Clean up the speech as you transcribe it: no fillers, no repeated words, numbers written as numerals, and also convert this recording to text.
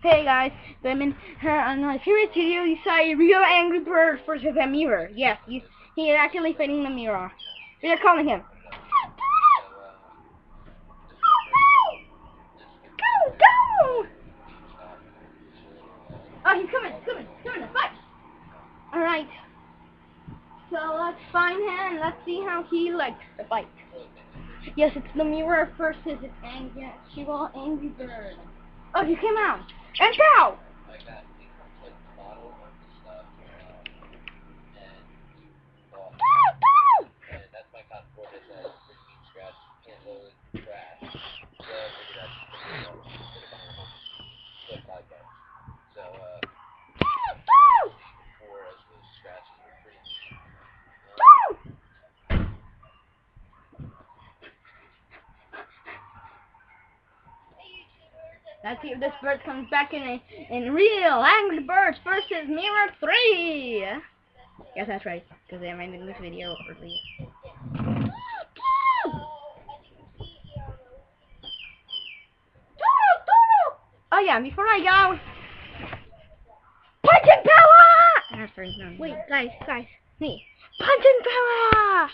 Hey guys, I'm in on my previous video. You saw a real angry bird versus a mirror. Yes, he is actually fighting the mirror. We are calling him. Go, go! Oh, he's coming to fight. All right. So let's find him and let's see how he likes to fight. Yes, it's the mirror versus an angry bird. Oh, he came out. And go! Let's see if this bird comes back in real Angry Birds versus Mirror 3. Yes, that's right, because I made this video earlier. Oh yeah, before I go, punch and power! Wait, guys, me. Punch and power!